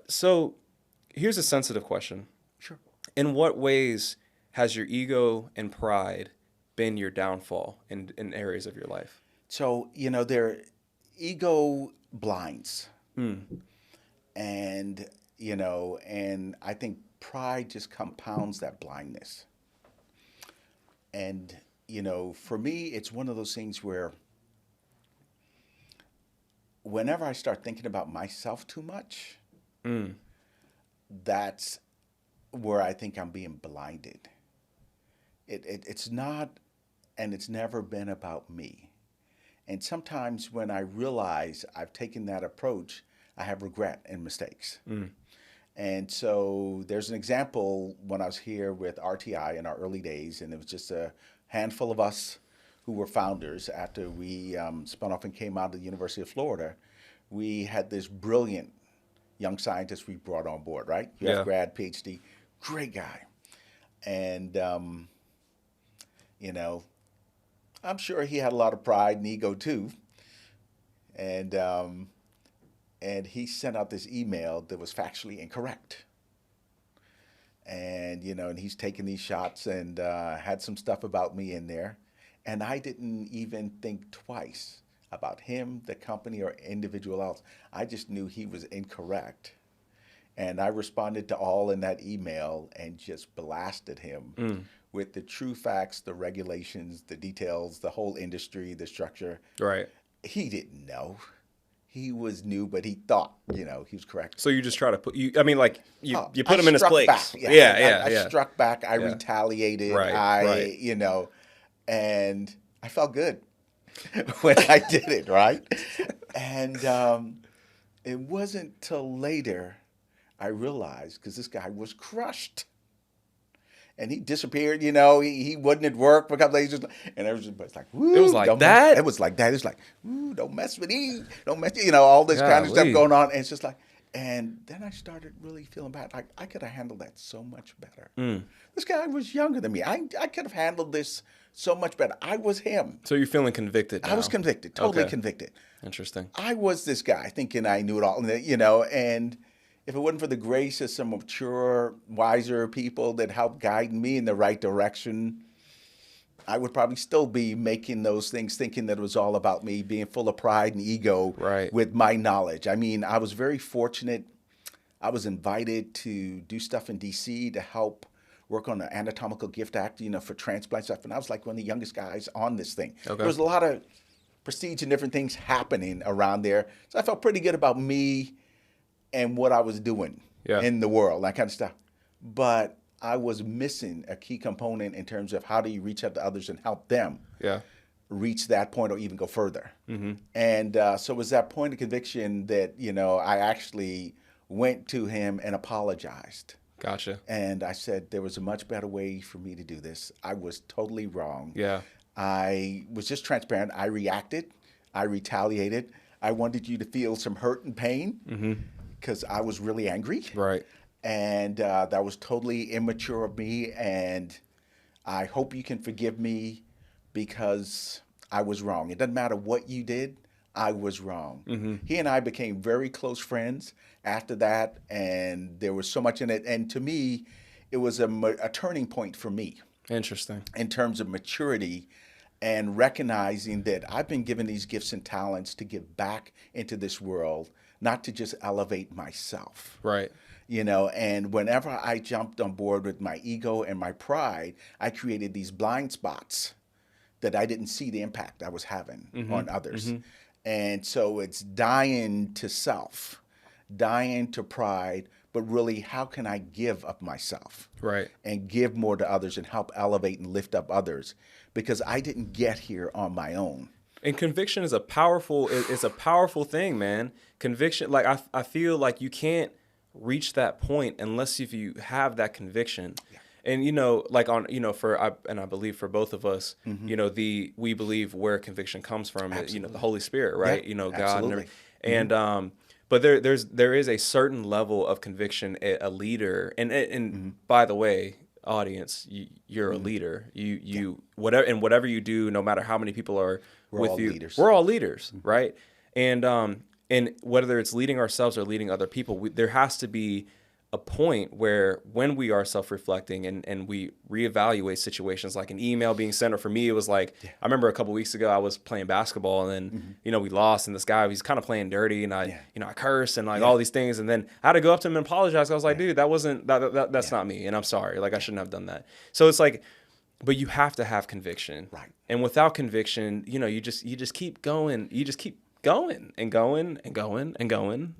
So here's a sensitive question. Sure. In what ways has your ego and pride been your downfall in areas of your life? So, their ego blinds. Mm. And, and I think pride just compounds that blindness. And, for me, it's one of those things where whenever I start thinking about myself too much, Mm. that's where I think I'm being blinded. It's not, and it's never been about me. And sometimes when I realize I've taken that approach, I have regret and mistakes. Mm. And so there's an example when I was here with RTI in our early days, and it was just a handful of us who were founders after we spun off and came out of the University of Florida. We had this brilliant young scientist we brought on board, right? UF Yeah. grad, PhD, great guy. And, you know, I'm sure he had a lot of pride and ego too. And, and he sent out this email that was factually incorrect. And and he's taking these shots and had some stuff about me in there, and I didn't even think twice about him, the company, or individual else. I just knew he was incorrect, and I responded to all in that email and just blasted him Mm. with the true facts, the regulations, the details, the whole industry, the structure. Right. He didn't know. He was new, but he thought, he was correct. So you just try to put you. I mean, like you I put him in his struck back. place. Yeah, Yeah. I Yeah. struck back. I Yeah. retaliated. Right. Right. And I felt good when I did it, right? And it wasn't till later I realized, because this guy was crushed. And he disappeared, he wasn't at work for a couple of days. And everybody's like, woo. It was like don't that? It was like that. It's like, woo, don't mess with me. Don't mess, all this kind of stuff Golly. going on. And it's just like, and then I started really feeling bad. Like, I could have handled that so much better. Mm. This guy was younger than me. I could have handled this so much better. I was him. So you're feeling convicted now. I was convicted, totally Okay. convicted. Interesting. I was this guy thinking I knew it all, and if it wasn't for the grace of some mature, wiser people that helped guide me in the right direction, I would probably still be making those things, thinking that it was all about me, being full of pride and ego Right. with my knowledge. I mean, I was very fortunate. I was invited to do stuff in D.C. to help work on the Anatomical Gift Act, for transplant stuff. And I was like one of the youngest guys on this thing. Okay. There was a lot of prestige and different things happening around there. So I felt pretty good about me and what I was doing Yeah. in the world, that kind of stuff. But I was missing a key component in terms of how do you reach out to others and help them Yeah. reach that point or even go further. Mm-hmm. And so it was that point of conviction that, I actually went to him and apologized. Gotcha. And I said there was a much better way for me to do this. I was totally wrong. Yeah. I was just transparent. I reacted. I retaliated. I wanted you to feel some hurt and pain Mm-hmm. because I was really angry. Right. And that was totally immature of me. And I hope you can forgive me because I was wrong. It doesn't matter what you did. I was wrong. Mm-hmm. He and I became very close friends after that. And there was so much in it. And to me, it was a turning point for me Interesting. in terms of maturity and recognizing that I've been given these gifts and talents to give back into this world, not to just elevate myself. Right. And whenever I jumped on board with my ego and my pride, I created these blind spots that I didn't see the impact I was having on others. Mm-hmm. And so it's dying to self, dying to pride, but really, how can I give up myself? Right. And give more to others and help elevate and lift up others, because I didn't get here on my own. And conviction is a powerful. It's a powerful thing, man. Conviction. Like I feel like you can't reach that point unless if you have that conviction. Yeah. And like I believe for both of us, we believe where conviction comes from, the Holy Spirit, right? Yeah, God absolutely. and but there is a certain level of conviction a leader, and by the way, audience, you're a leader. You whatever you do, no matter how many people are We're with all you, leaders. we're all leaders, right? And And whether it's leading ourselves or leading other people, there has to be a point where when we are self-reflecting and we reevaluate situations, like an email being sent, or for me, it was like, I remember a couple weeks ago, I was playing basketball and then, we lost, and this guy, he's kind of playing dirty, and I cursed and like all these things. And then I had to go up to him and apologize. I was like, dude, that wasn't, that's not me. And I'm sorry. Like, I shouldn't have done that. So it's like, but you have to have conviction. Right. And without conviction, you just keep going. You just keep going and going and going and going.